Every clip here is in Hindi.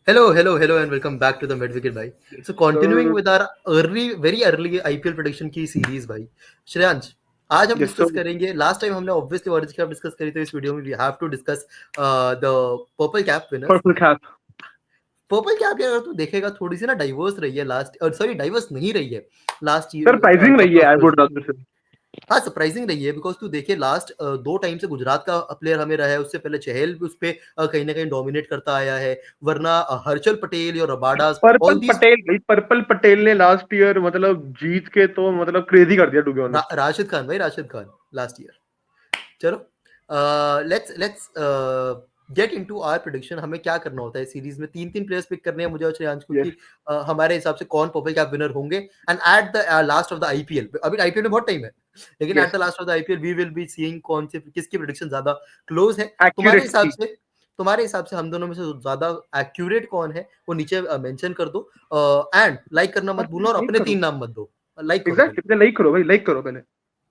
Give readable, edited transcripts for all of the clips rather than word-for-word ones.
Hello, and welcome back to the Mid Wicket, भाई. Yes, So continuing sir. with our very early IPL prediction की series, भाई. श्रेयांश, आज हम Yes, sir. डिस्कस करेंगे. लास्ट टाइम हमने ऑब्वियसली ऑरेंज कैप डिस्कस करी, तो इस वीडियो में we have to discuss the purple cap winners. Purple cap. Purple cap यार तू देखेगा थोड़ी सी ना डाइवर्स रही है लास्ट, सॉरी डाइवर्स नहीं रही है लास्ट Surprising रही कपल है, of I years. would rather say. हाँ सरप्राइजिंग रही है बिकॉज तू देखिए लास्ट 2 टाइम से गुजरात का प्लेयर हमें रहा है. उससे पहले चहल भी उस पे कहीं ना कहीं डोमिनेट करता आया है. वरना हर्षल पटेल और रबाडास ऑल दीज. पर्पल पटेल ने लास्ट ईयर मतलब जीत के तो मतलब क्रेजी कर दिया to be honest. Rashid Khan भाई, राशिद खान लास्ट ईयर. चलो let's get into our prediction. हमें क्या करना होता है सीरीज में? 3 प्लेयर्स पिक करने हैं मुझे और श्रेयांश को Yes. कि हमारे हिसाब से कौन पर्पल कैप विनर होंगे. And at the last of the IPL, अभी आईपीएल में बहुत टाइम है, लेकिन Yes. At the last of the IPL we will be seeing कौन से किसकी प्रेडिक्शन ज्यादा क्लोज है. तुम्हारे Accurate हिसाब थी. से तुम्हारे हिसाब से हम दोनों में से ज्यादा एक्यूरेट कौन है वो नीचे मेंशन कर दो. एंड लाइक करना मत और भूलना और लाइक अपने करो. 3 नाम मत दो. लाइक करो पहले. एग्जैक्टली, लाइक करो भाई, लाइक करो पहले.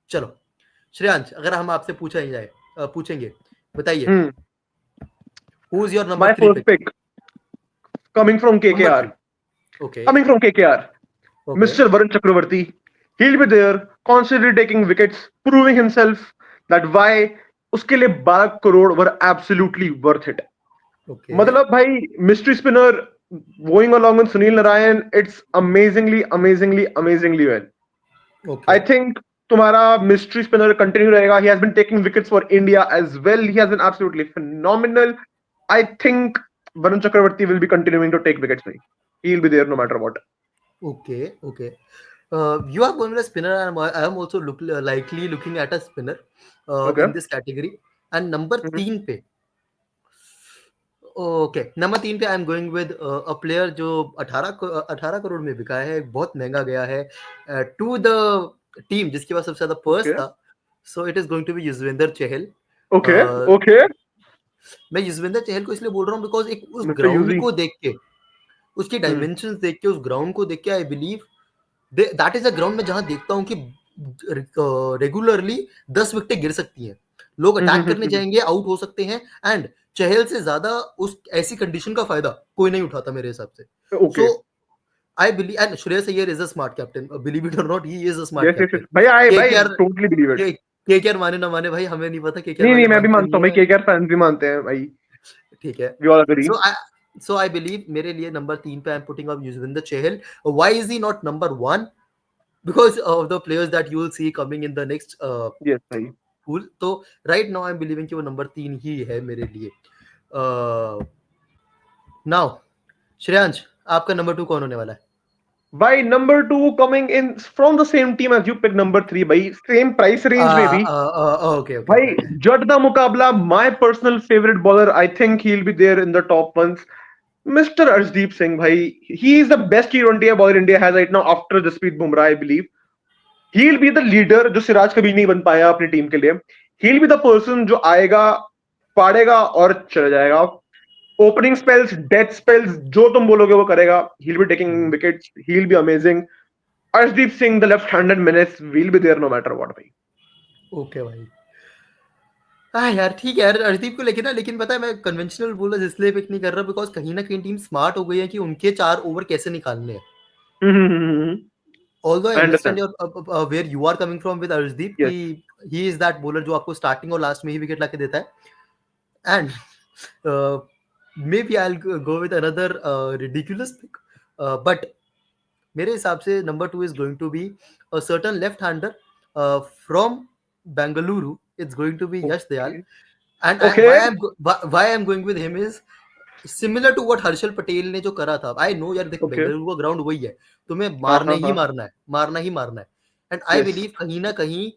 चलो श्रेयांश, अगर हम आपसे पूछेंगे, बताइए Hmm. Who is your number My 3 first पिक. pick coming from number 3. KKR. Okay. Coming from KKR. Okay. Mr. Varun Chakravarti. He'll be there, constantly taking wickets, proving himself that why उसके लिए 12 crore were absolutely worth it. Okay. मतलब भाई mystery spinner going along with Sunil Narayan, it's amazingly well. Okay. I think तुम्हारा mystery spinner continue रहेगा. He has been taking wickets for India as well. He has been absolutely phenomenal. I think Varun Chakravarti will be continuing to take wickets. Bhai. He'll be there no matter what. Okay. Okay. You are going with a spinner, and I am also likely looking at a spinner Okay. in this category. And number Mhm. 3 पे, ओके, नंबर 3 पे आई am going with a player जो 18 करोड़ में बिका है, बहुत महंगा गया है टू द टीम जिसके पास सबसे ज्यादा पर्स Okay. था. So it is going to be Yuzvendra Chahal. Okay. Okay. मैं युजवेंद्र चहल को इसलिए बोल रहा हूँ बिकॉज एक उस Mr. Ground Yuzi. को देख के, उसकी Hmm. डायमेंशंस देख के, उस ग्राउंड को देख के, I believe that is a ground में जहां देखता हूँ कि रेगुलरली 10 विकेटें गिर सकती हैं. लोग अटैक करने जाएंगे, आउट हो सकते हैं. एंड चहल से ज्यादा उस ऐसी कंडीशन का फायदा कोई नहीं उठाता मेरे हिसाब से. Okay. So I believe, and Shreyas Iyer is a smart captain, believe it or not, he is a smart Yes, yes, yes. Captain. भाई I KKR totally believe it. KKR माने ना माने भाई, हमें नहीं पता, केकेआर नहीं वाले नहीं, मैं भी मानते मानता नहीं हूँ भाई, है. केकेआर फैंस भी मानते हैं भाई. ठीक है. We all agree. So I believe मेरे लिए नंबर 3 पे I am putting up Yuzvendra Chahal. Why is he not number 1? because of the players that you will see coming in the next Yes भाई. pool. तो right now I'm believing कि वो नंबर 3 ही है मेरे लिए. नाउ श्रेयांश, आपका नंबर 2 कौन होने वाला है? भाई number 2 coming in from the same team as you pick number 3 भाई, same price range में भी. ओके ओके भाई ओके. जट द मुकाबला, my personal favorite bowler, I think he'll be there in the top ones. Mr. Arshdeep Singh भाई, he is the best T20 bowler India has right now after Jasprit Bumrah, I believe. He'll be the leader जो सिराज कभी नहीं बन पाया अपनी टीम के लिए. He'll be the person जो आएगा, पाड़ेगा और चला जाएगा. Opening spells, death spells, जो तुम बोलोगे वो करेगा. He'll be taking wickets. He'll be amazing. Arshdeep Singh, the left-handed menace, will be there no matter what भाई. ओके भाई. हाँ यार ठीक है यार अर्शदीप को लेके ना, लेकिन पता है मैं कन्वेंशनल बॉलर्स इसलिए पिक नहीं कर रहा बिकॉज कहीं ना कहीं टीम स्मार्ट हो गई है कि उनके 4 ओवर कैसे निकालने हैं. Although I I understand understand. your where you are coming from with Arshdeep Yes. कि he is that bowler जो आपको स्टार्टिंग और लास्ट में ही विकेट लाके देता है. And maybe I'll go with another ridiculous pick. But मेरे हिसाब से number 2 is going to be a certain left-hander from Bengaluru. It's going to be Yash Dayal. Okay. And Okay. why I'm going with him is similar to what Harshal Patel ने जो करा था. I know यार देख, Okay. बेंगलुरु का ग्राउंड वही है, तुम्हें हाँ मारने हाँ ही हाँ. मारना है, मारना ही मारना है. And I Yes. बिलीव कहीं ना कहीं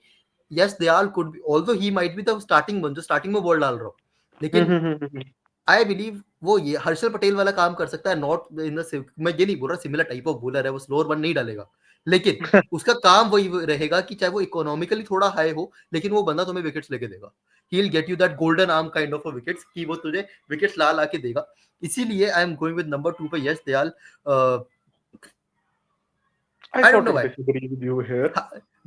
yes Dayal could be, although he might be the starting one जो स्टार्टिंग में बॉल डाल रहा हो, लेकिन आई बिलीव वो ये हर्षल पटेल वाला काम कर सकता है. नॉट इन द, मैं ये नहीं बोल रहा सिमिलर टाइप ऑफ बॉलर है वो, स्लोअर वन नहीं डालेगा, लेकिन उसका काम वही रहेगा कि चाहे वो इकोनॉमिकली थोड़ा हाई हो, लेकिन वो बंदा तुम्हें विकेट्स लेके देगा. He will get you that golden arm kind of wickets कि वो तुझे विकेट्स ला के देगा. इसीलिए I am going with number 2 पे Yash Dayal. I I don't sort know of why. disagree with you here.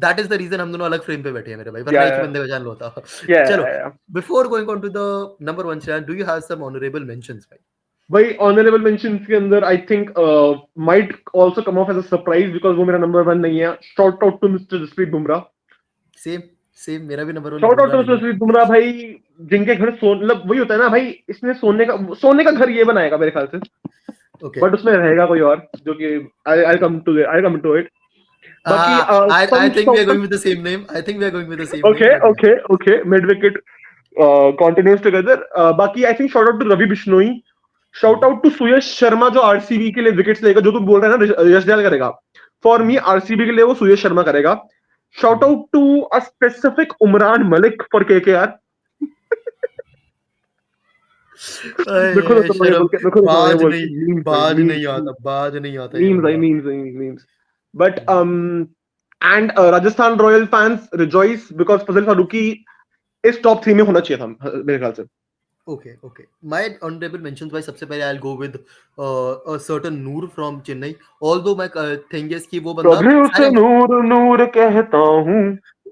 That is the reason हम दोनों अलग फ्रेम पे बैठे हैं मेरे भाई, वरना Yeah, एक ही yeah, बंदे का जान लो होता. yeah, चलो yeah, yeah. Before going on to the number 1 चैन, do you have some honourable mentions भाई? भाई ऑनरेबल मेंशंस के अंदर I think might also come off as a surprise because वो मेरा नंबर 1 नहीं है. Shout out to mister Jasprit Bumrah. Same same, मेरा भी number 1 shout out Bumrah to नहीं मिस्टर है। जसप्रीत बुमराह भाई. जिनके घर मतलब वही होता है ना भाई, इसने सोने का घर ये बनाएगा मेरे ख्याल से. ओके, बट उसमें रहेगा कोई और जो कि आई कम टू इट. बाकी I some think we are short. going with the same name. I think we are going with the same name, Okay, but yeah. okay, okay. Mid wicket continues together. बाकी I think shout out to Ravi Bishnoi. Shout Hmm. Out to Suyash Sharma जो आरसीबी के लिए विकेट्स लेगा, जो तुम बोल रहे हैं ना यश दयाल करेगा. For me Hmm. आरसीबी के लिए वो सुयश शर्मा करेगा. Shout Hmm. Out to a specific Umran Malik for KKR. देखो ना अरे समझ शर्म, बोल के, देखो ना समझ बाज बोल नहीं, के. मीम्स भाई, बाज नहीं मीम्स. आता, बाज नहीं आता ये मीम्स भाई, बंदा। Memes. But Hmm. And Rajasthan Royal fans rejoice because Fazal Farooqi is top 3 में होना चाहिए था मेरे ख्याल से. Okay, okay. My honorable mentions by सबसे पहले I'll go with a certain Noor from Chennai. Although my thing is कि वो बंदा कभी उसे सारे नूर नूर कहता हूँ.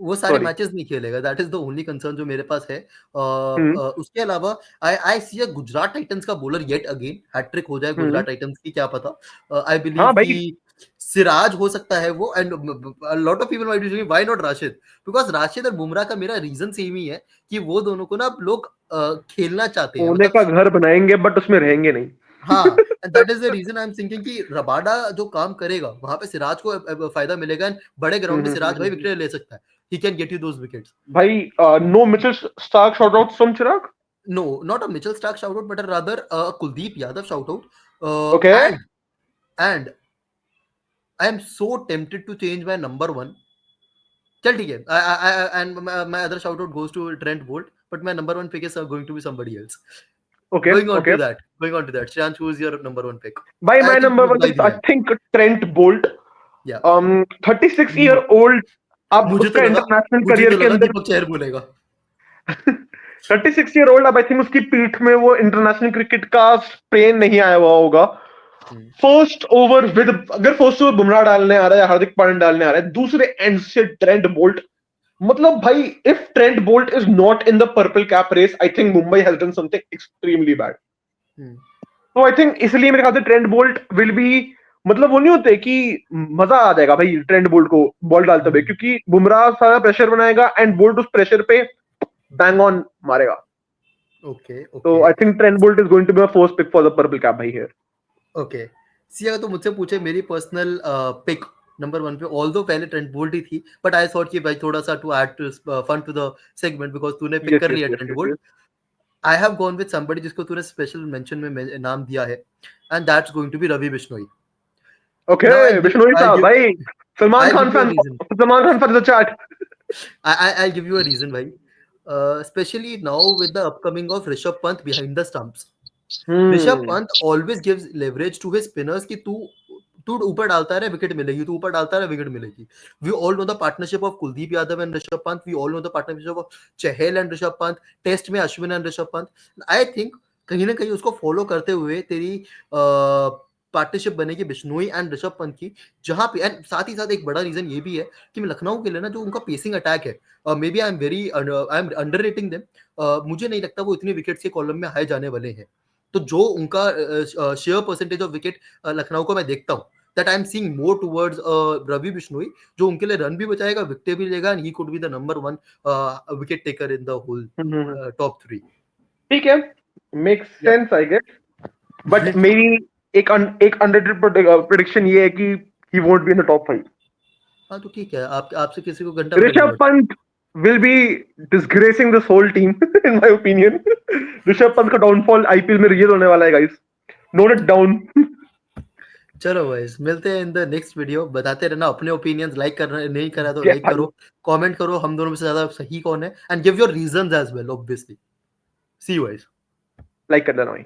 वो सारे सॉरी. मैचेस नहीं खेलेगा, that is the only concern जो मेरे पास है। हम्म. उसके अलावा आई आई सी अ गुजरात टाइटंस का बॉलर येट अगेन, हैट्रिक हो जाए हम्म. गुजरात टाइटंस की, क्या पता। आई बिलीव हाँ भाई. कि सिराज हो सकता है वो, and lot of people might be saying why not Rashid, because Rashid और बुमराह का मेरा रीजन सेम ही है कि वो दोनों को ना लोग खेलना चाहते हैं, सोने मतलब का घर बनाएंगे बट उसमें रहेंगे नहीं. हाँ, and that is the reason I am thinking कि रबाडा जो काम करेगा वहां पे सिराज को फायदा मिलेगा, एंड बड़े ग्राउंड में सिराज भाई विकेट ले सकता है, he can get you those wickets. भाई no Mitchell Starc shout out from Chirag. No, not a Mitchell Stark shout out, but a rather Kuldeep Yadav shout out. Okay. And I am so tempted to change my number one. चल ठीक है, and my other shout out goes to Trent Bolt, but my number one pick is going to be somebody else. Okay. Okay. Going on to that. Shreyansh, who is your number one pick? भाई I my think number you 1 reply is the I end. Think Trent Boult. Yeah. 36 year म- ओल्ड. अब मुझे तो उसका लगा इंटरनेशनल मुझे करियर तो के लगा अंदर. दीपक चहर बोलेगा। 36 ईयर ओल्ड. अब आई थिंक उसकी पीठ में वो इंटरनेशनल क्रिकेट का स्ट्रेन नहीं आया हुआ होगा. हम्म, फर्स्ट ओवर विद, अगर फर्स्ट ओवर बुमराह डालने आ रहा है, हार्दिक पांड्या डालने आ रहा है, दूसरे एंड से ट्रेंट बोल्ट. मतलब भाई, if Trent bolt is not in the purple cap race, I think Mumbai has done something extremely bad. Hmm, तो आई थिंक इसलिए मेरे ख्याल से ट्रेंट बोल्ट विल बी, मतलब वो नहीं होते कि मजा आ जाएगा भाई ट्रेंट बोल्ट को बॉल डालते हुए, हम्म। क्योंकि बुमराह सारा प्रेशर बनाएगा एंड बोल्ट उस प्रेशर पे बैंग ऑन मारेगा. ओके, तो okay, I think Trent bolt is going to be my first pick for the purple cap भाई हियर. ओके। सी अगर तो मुझसे पूछे मेरी पर्सनल पिक नंबर वन पे, ऑल्दो पहले ट्रेंट बोल्ट ही थी, बट आई थॉट कि भाई थोड़ा सा to add fun to the segment, because तूने पिक यस कर यस लिया yes Trent yes Boult. Yes. I have gone with somebody जिसको तूने स्पेशल मेंशन में नाम दिया है, and that's going to be Ravi Bishnoi. Okay. Now Bishnoi साहब भाई. Salman I'll Khan give you a fan. reason. Salman Khan for the chat. I'll give you a reason why. Especially now with the upcoming of Rishabh Pant behind the stumps. Rishabh hmm. Pant always gives leverage to his spinners कि तू तू ऊपर डालता रहे विकेट मिलेगी, तू ऊपर डालता रहे विकेट मिलेगी। We all know the partnership of Kuldeep Yadav and Rishabh Pant, we all know the partnership of Chahal and Rishabh Pant, test में Ashwin and Rishabh Pant. I think कहीं ना कहीं उसको फॉलो करते हुए तेरी पार्टनरशिप बनेगी बिश्नोई एंड ऋषभ पंत की, जहां पे एंड साथ ही साथ एक बड़ा रीजन ये भी है कि लखनऊ के लिए ना जो उनका पेसिंग अटैक है, maybe I am underrating them. मुझे नहीं लगता वो इतने विकेट्स के कॉलम में हाए जाने वाले हैं। तो जो उनका share percentage of wicket Lucknow को मैं देखता हूँ, that I am seeing more towards Ravi Bishnoi, जो उनके लिए रन भी बचाएगा, विकेट भी लेगा, and he could be the number one wicket taker in the whole top three. ठीक है. Makes sense I guess. But मेरी एक अनरेटेड प्रेडिक्शन ये है कि he won't be in the top 5. हाँ तो ठीक है, आप आपसे किसी को घंटा भर ऋषभ नहीं Pant will be disgracing this whole team in my opinion. Rishabh Pant का डाउनफॉल आईपीएल में रियल होने वाला है गाइस. Note it down. चलो गाइस, मिलते हैं इन द नेक्स्ट वीडियो। बताते रहना अपने ओपिनियंस, लाइक करना नहीं करा तो लाइक करो, कमेंट करो हम दोनों में से ज्यादा सही कौन है, and give your reasons as well obviously. See you guys. Like कर देना भाई.